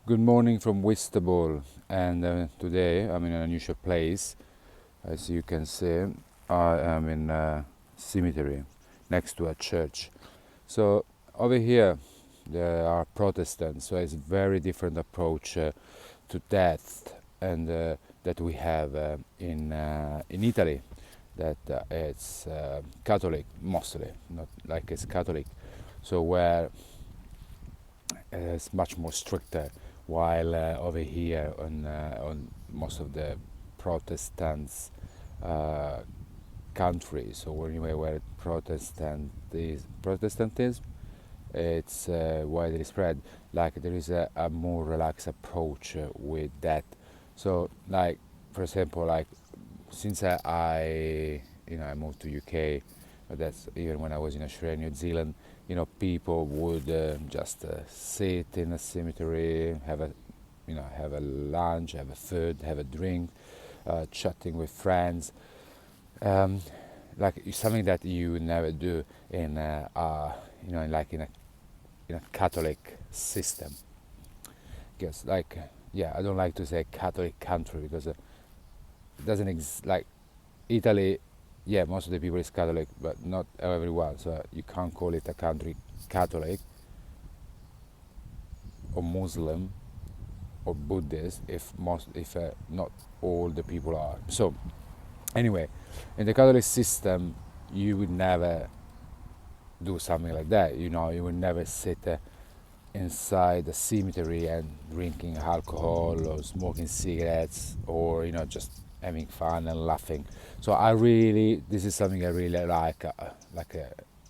Good morning from Whitstable, and today I'm in an unusual place. As you can see, I am in a cemetery next to a church. So over here there are Protestants, so it's a very different approach to death, and that we have in Italy. That it's Catholic mostly, not like it's Catholic, so where it's much more stricter. While over here on most of the Protestants uh, countries, or anywhere where Protestantism, it's widely spread. Like there is a more relaxed approach with that. So, like for example, like since I moved to UK, but that's even when I was in Australia, New Zealand. People would just sit in a cemetery, have a lunch, have a food, have a drink, chatting with friends. Um, like something that you would never do in in a Catholic system. Because yeah, I don't like to say Catholic country because it doesn't like Italy. Yeah, most of the people is Catholic, but not everyone. So you can't call it a country Catholic or Muslim or Buddhist if not all the people are. So anyway, in the Catholic system, you would never do something like that. You would never sit inside the cemetery and drinking alcohol or smoking cigarettes, or just having fun and laughing. So this is something I really I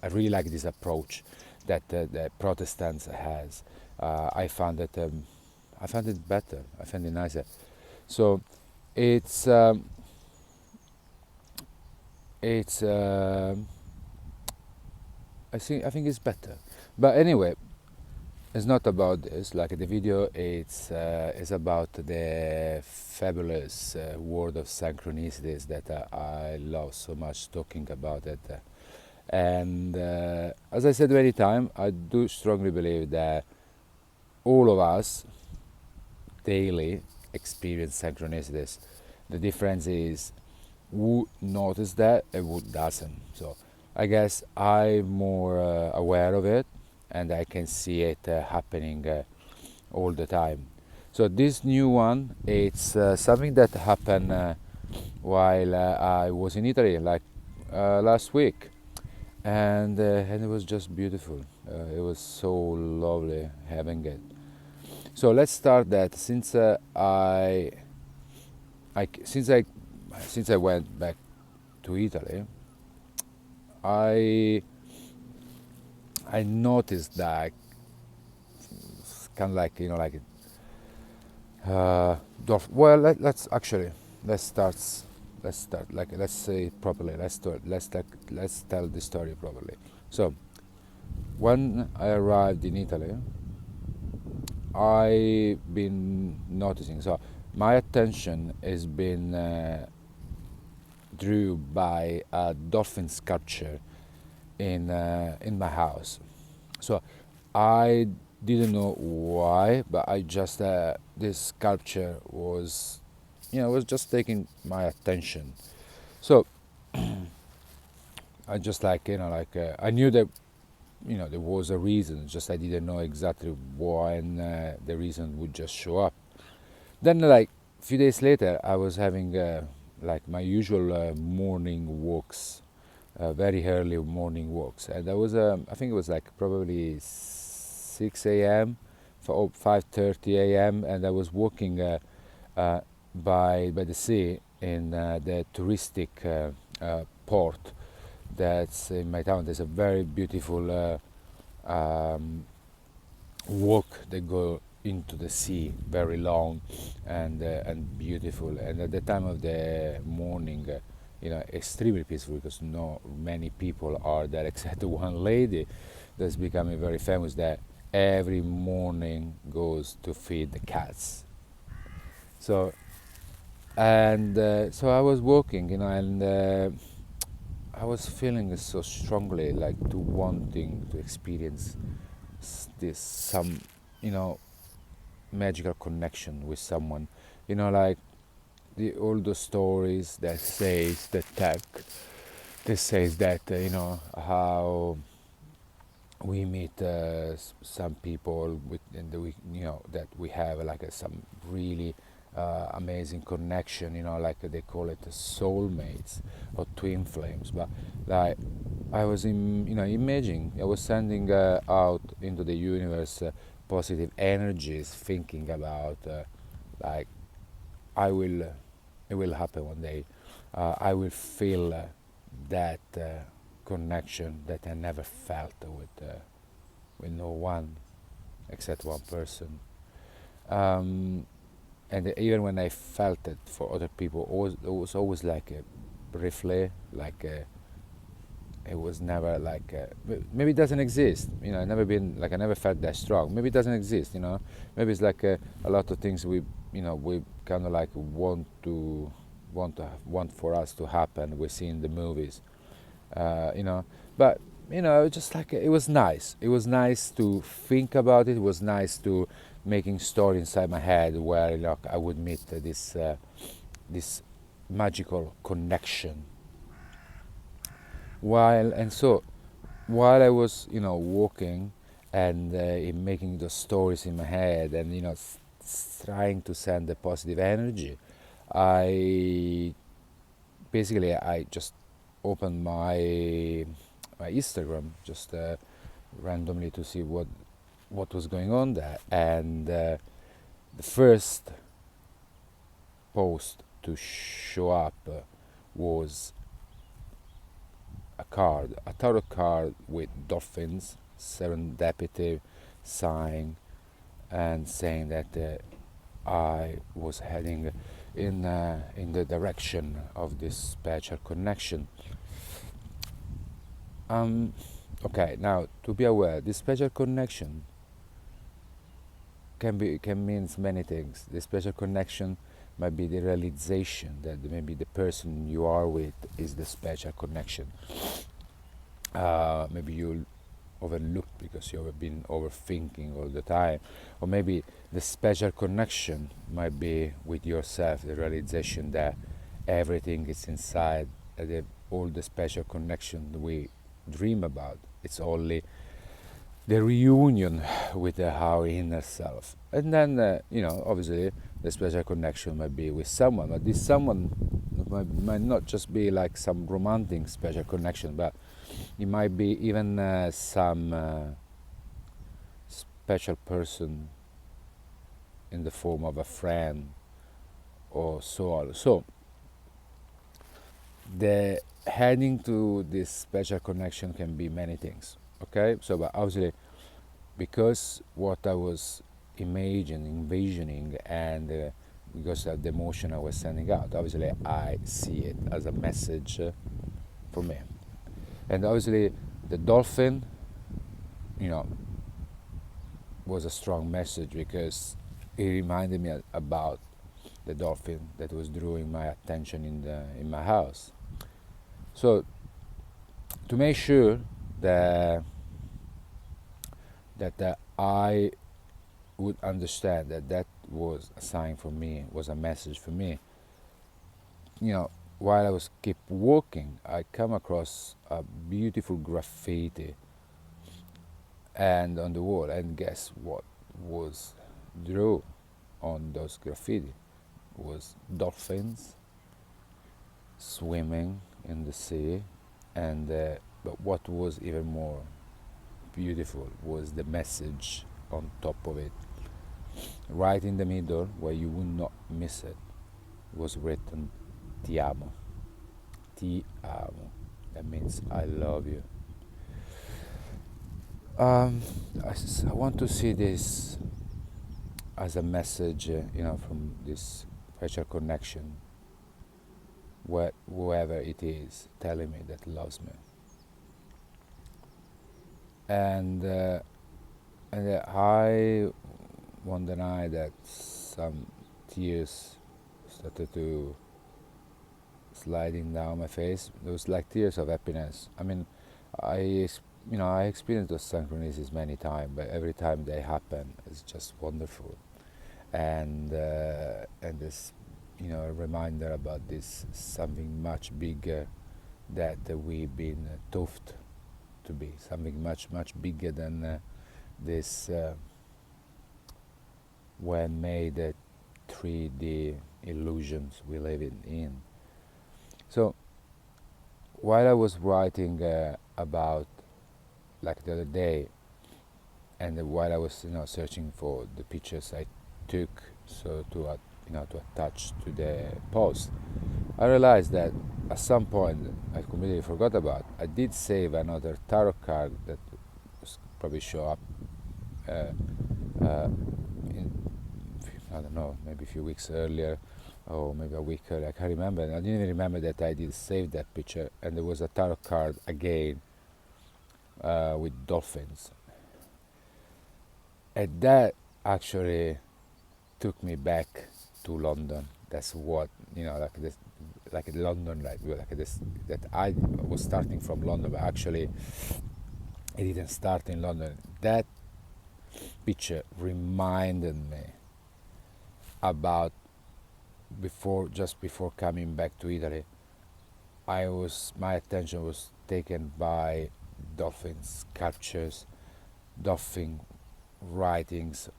really like this approach that the Protestants has. I found it better. I found it nicer. So it's it's I think it's better. But anyway, it's not about this. Like the video, it's about the fabulous world of synchronicities that I love so much talking about it. And as I said many times, I do strongly believe that all of us daily experience synchronicities. The difference is who notice that and who doesn't. So I guess I'm more aware of it, and I can see it happening all the time. So this new one, it's something that happened while I was in Italy, like last week, and it was just beautiful. It was so lovely having it. So let's start that. Since I went back to Italy, I I noticed that it's kind of like well, let's start let's say it properly. Let's tell the story properly. So when I arrived in Italy, I've been noticing. So my attention has been drew by a dolphin sculpture in my house. So I didn't know why, but I just this sculpture was just taking my attention. So I just I knew that there was a reason. Just I didn't know exactly when the reason would just show up. Then like a few days later, I was having like my usual morning walks, very early morning walks, and I think it was like probably 6 a.m. for 5:30 a.m. and I was walking uh, by the sea in the touristic port that's in my town. There's a very beautiful walk that go into the sea, very long and beautiful. And at the time of the morning, extremely peaceful because no many people are there except one lady that's becoming very famous that every morning goes to feed the cats. So so I was walking, and I was feeling so strongly like to wanting to experience this some you know magical connection with someone. Like all the stories that says the tech, that says that how we meet some people with and we that we have like some really amazing connection, like they call it soulmates or twin flames. But like I was imagining, I was sending out into the universe positive energies, thinking about like I will it will happen one day. I will feel that connection that I never felt with no one except one person. Um, and even when I felt it for other people, it was always like briefly, like it was never like maybe it doesn't exist. I never been like I never felt that strong. Maybe it doesn't exist. Maybe it's like a lot of things we kind of like want for us to happen. We see in the movies, but just like it was nice. It was nice to think about it. It was nice to making story inside my head where like I would meet this magical connection. While I was walking and making those stories in my head and trying to send the positive energy, I I just opened my Instagram just randomly to see what was going on there, and the first post to show up was a tarot card with dolphins, serendipity sign, and saying that I was heading in the direction of this special connection. Okay, now to be aware, this special connection can means many things. The special connection might be the realization that maybe the person you are with is the special connection. Maybe you'll overlook because you've been overthinking all the time, or maybe the special connection might be with yourself, the realization that everything is inside, all the special connection we dream about, it's only the reunion with our inner self. And then obviously the special connection might be with someone, but this someone might not just be like some romantic special connection, but it might be even some special person in the form of a friend or so on. So the heading to this special connection can be many things. Okay, so but obviously because what I was envisioning, and because of the emotion I was sending out, obviously I see it as a message for me. And obviously the dolphin, was a strong message because it reminded me about the dolphin that was drawing my attention in my house. So to make sure that I would understand that was a sign for me, was a message for me. While I was keep walking, I come across a beautiful graffiti and on the wall, and guess what was drawn on those graffiti was dolphins swimming in the sea, and but what was even more beautiful was the message on top of it. Right in the middle, where you would not miss it, was written "Ti amo." Ti amo. That means I love you. I want to see this as a message, from this special connection, whoever it is telling me that loves me. And I won't deny that some tears started to sliding down my face. There was like tears of happiness. I mean, I experienced those synchronicities many times, but every time they happen, it's just wonderful. and this, a reminder about this something much bigger that we've been taught to be, something much bigger than this when made 3D illusions we live in. So while I was writing about, like the other day, and while I was searching for the pictures I took, so to attach to the post, I realized that at some point I completely forgot about. I did save another tarot card that was probably show up in, I don't know, maybe a few weeks earlier, or maybe a week earlier. I can't remember. I didn't even remember that I did save that picture. And there was a tarot card again with dolphins, and that actually took me back to London. That's what like this, like London, like this. That I was starting from London, but actually it didn't start in London. That picture reminded me about just before coming back to Italy. My attention was taken by dolphin sculptures, dolphin writings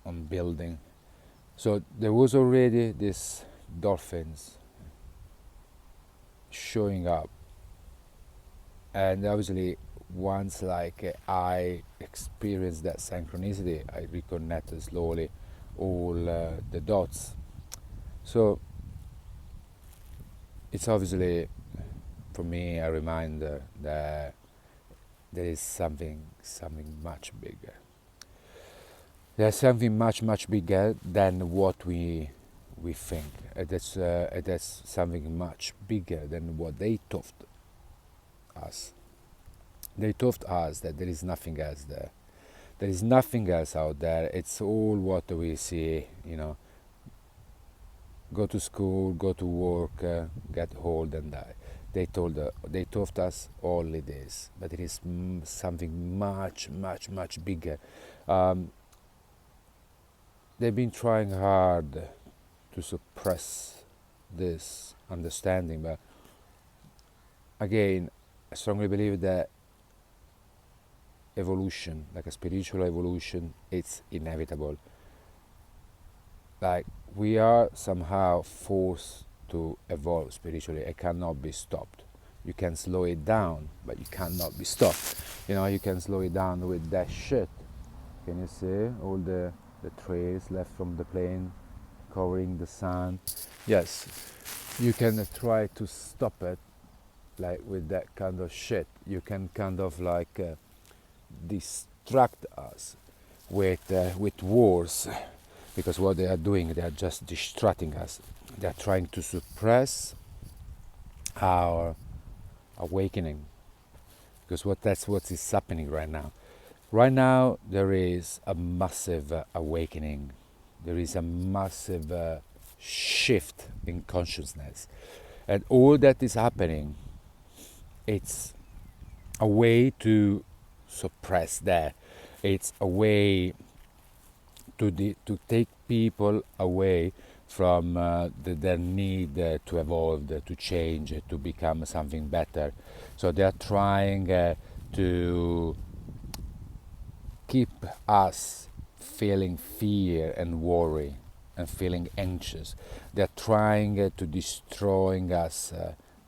on building. So there was already this dolphins showing up, and obviously once I experienced that synchronicity, I reconnected slowly all the dots. So it's obviously for me a reminder that there is something much bigger. There's something much bigger than what we think. That's something much bigger than what they taught us. They taught us that there is nothing else there. There is nothing else out there. It's all what we see. Go to school, go to work, get old and die. They taught us only this, but it is something much bigger. They've been trying hard to suppress this understanding, but again, I strongly believe that evolution, like a spiritual evolution, it's inevitable. Like we are somehow forced to evolve spiritually. It cannot be stopped. You can slow it down, but you cannot be stopped. You can slow it down with that shit. Can you see all the trails left from the plane covering the sun? Yes, you can try to stop it, like with that kind of shit. You can kind of distract us with wars, because what they are doing, they are just distracting us. They are trying to suppress our awakening, because that's what is happening right now. Right now there is a massive awakening. There is a massive shift in consciousness, and all that is happening, it's a way to suppress that. It's a way to take people away from their need to evolve, to change, to become something better. So they are trying to keep us feeling fear and worry and feeling anxious. They're trying to destroying us,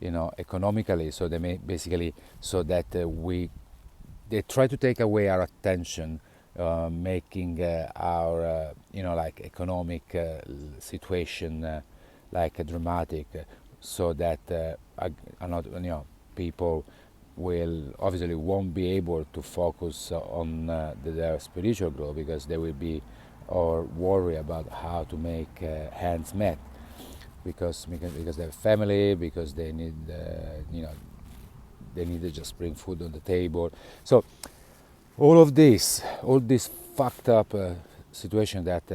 economically. So they may basically so that they try to take away our attention, making our economic situation dramatic, so that people won't be able to focus on their spiritual growth, because they will be or worry about how to make ends met, because they have family, because they need they need to just bring food on the table. So all this fucked up situation that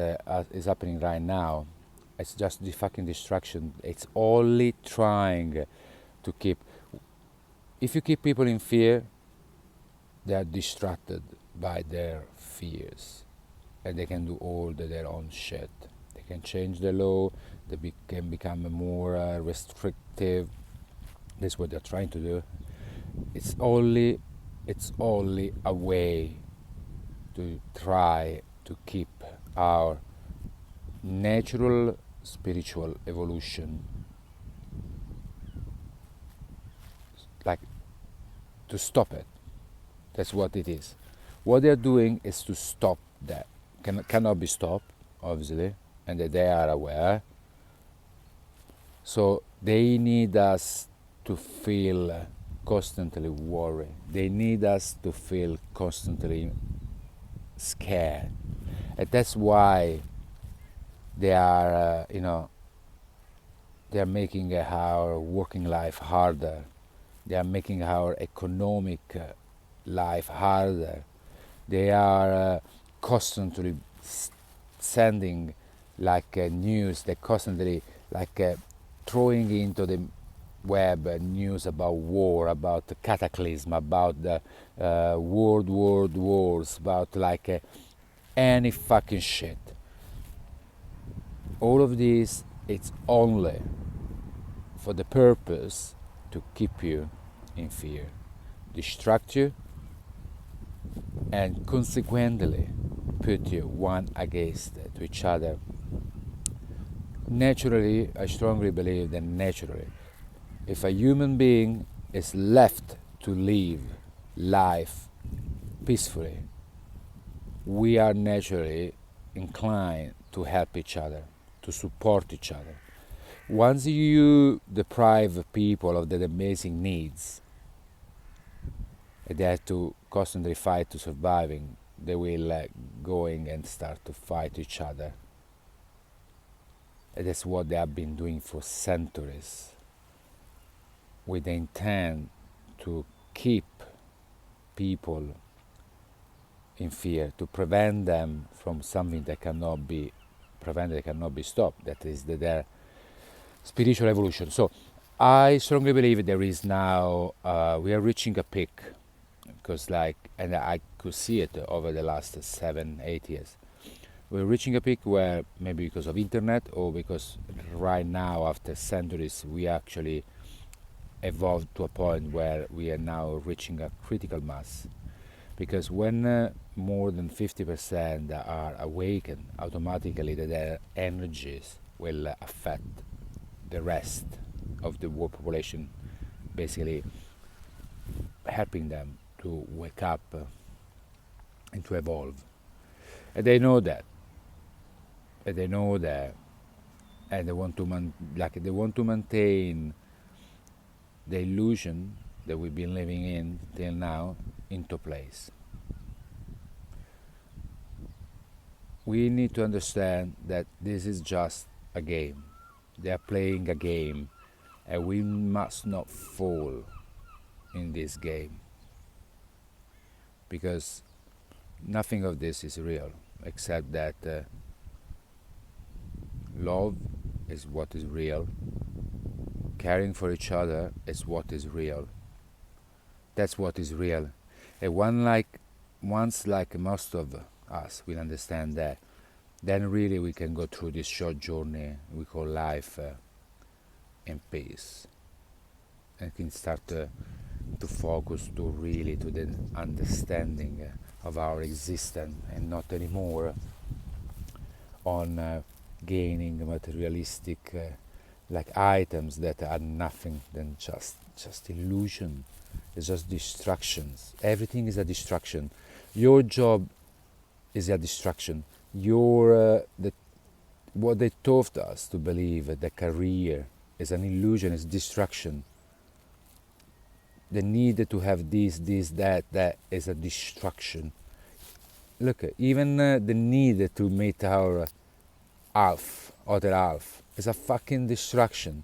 is happening right now, it's just the fucking distraction. It's only trying to keep. If you keep people in fear, they are distracted by their fears, and they can do all their own shit. can change the law, can become more restrictive. This is what they're trying to do. It's only a way to try to keep our natural spiritual evolution, like to stop it. That's what it is. What they're doing is to stop that. Cannot be stopped, obviously, and that they are aware. So they need us to feel constantly worried. They need us to feel constantly scared. And that's why they are, they are making our working life harder. They are making our economic life harder. They are constantly sending like news. They constantly like throwing into the web news about war, about the cataclysm, about the world wars, about like any fucking shit. All of this, it's only for the purpose to keep you in fear, distract you, and consequently put you one against to each other. Naturally, I strongly believe that naturally, if a human being is left to live life peacefully, we are naturally inclined to help each other, to support each other. Once you deprive people of their amazing needs, they have to constantly fight to surviving, they will going and start to fight each other. And that's what they have been doing for centuries, with the intent to keep people in fear, to prevent them from something that cannot be prevented, that cannot be stopped, that is their spiritual evolution. So I strongly believe there is now, we are reaching a peak, because and I could see it over the last 7-8 years. We're reaching a peak where, maybe because of internet, or because right now after centuries we actually evolved to a point where we are now reaching a critical mass. Because when more than 50% are awakened, automatically their energies will affect the rest of the world population, basically helping them to wake up and to evolve. And they know that. And they know that, and they want to maintain the illusion that we've been living in till now into place. We need to understand that this is just a game. They are playing a game, and we must not fall in this game, because nothing of this is real, except that love is what is real, caring for each other is what is real. That's what is real. And once most of us will understand that, then really we can go through this short journey we call life in peace, and can start to focus to the understanding of our existence, and not anymore on gaining materialistic items that are nothing than just illusion. It's just distractions. Everything is a distraction. Your job is a distraction. What they taught us to believe that career is an illusion, is distraction. The need to have this, that is a distraction. Look, even the need to meet our other half, is a fucking distraction.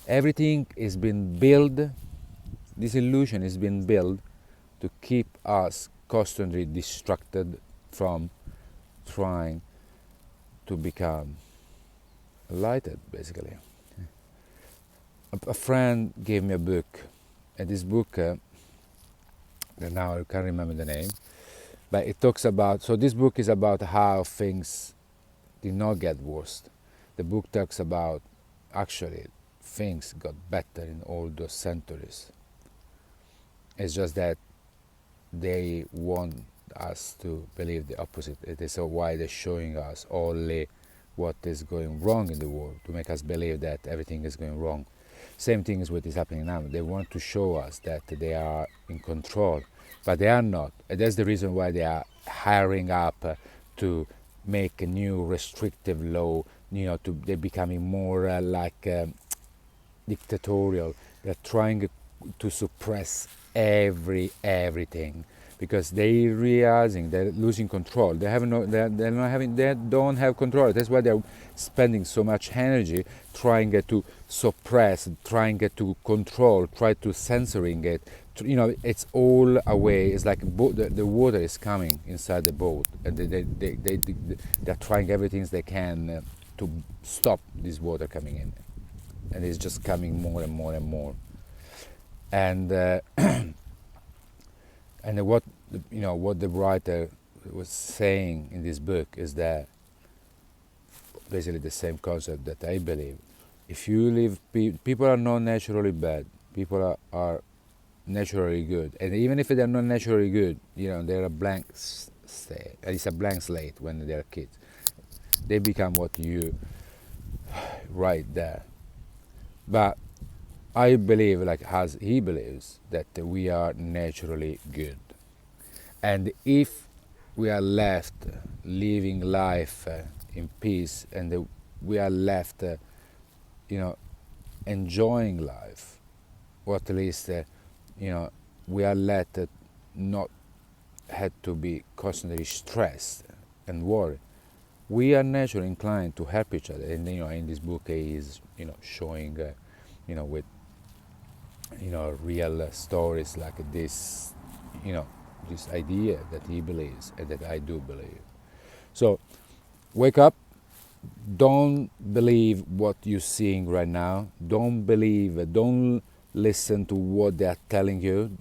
Everything is being built, this illusion is being built to keep us constantly distracted from trying to become enlightened, basically. A friend gave me a book, and this book, now I can't remember the name, but it talks about, so this book is about how things did not get worse. The book talks about actually things got better in all those centuries. It's just that they want us to believe the opposite. It is why they're showing us only what is going wrong in the world, to make us believe that everything is going wrong. Same thing is what is happening now. They want to show us that they are in control, but they are not. And that's the reason why they are hiring up to make a new restrictive law. They're becoming more dictatorial. They're trying to suppress everything because they're realizing they're losing control. They have no, they're not having, they don't have control. That's why they're spending so much energy trying to suppress, trying to control, try to censoring it. It's all away. It's like the water is coming inside the boat, and they're trying everything they can to stop this water coming in, and it's just coming more and more and more. And and what the writer was saying in this book is that basically the same concept that I believe. If you live, people are not naturally bad. People are naturally good, and even if they're not naturally good, they're a blank slate. It's a blank slate when they're kids. They become what you write there. But I believe, like as he believes, that we are naturally good. And if we are left living life in peace, and we are left, enjoying life, or at least, we are let not had to be constantly stressed and worried, we are naturally inclined to help each other. And in this book, he is showing, with real stories like this, this idea that he believes and that I do believe. So wake up. Don't believe what you're seeing right now. Don't listen to what they are telling you.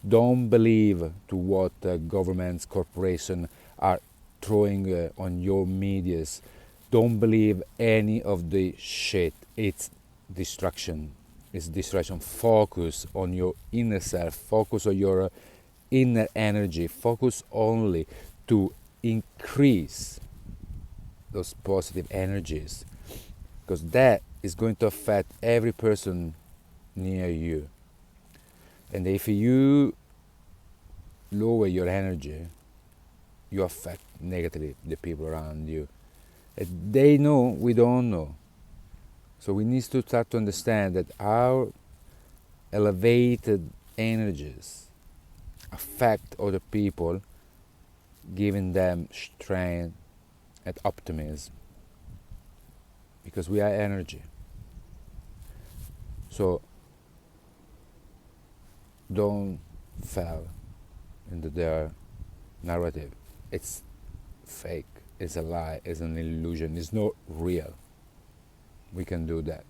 Don't believe to what governments, corporations are throwing on your medias. Don't believe any of the shit. It's distraction. It's distraction. Focus on your inner self. Focus on your inner energy. Focus only to increase those positive energies, because that is going to affect every person near you. And if you lower your energy, you affect negatively the people around you. And they know, we don't know. So we need to start to understand that our elevated energies affect other people, giving them strength and optimism, because we are energy. So don't fall into their narrative. It's fake, it's a lie, it's an illusion, it's not real. We can do that.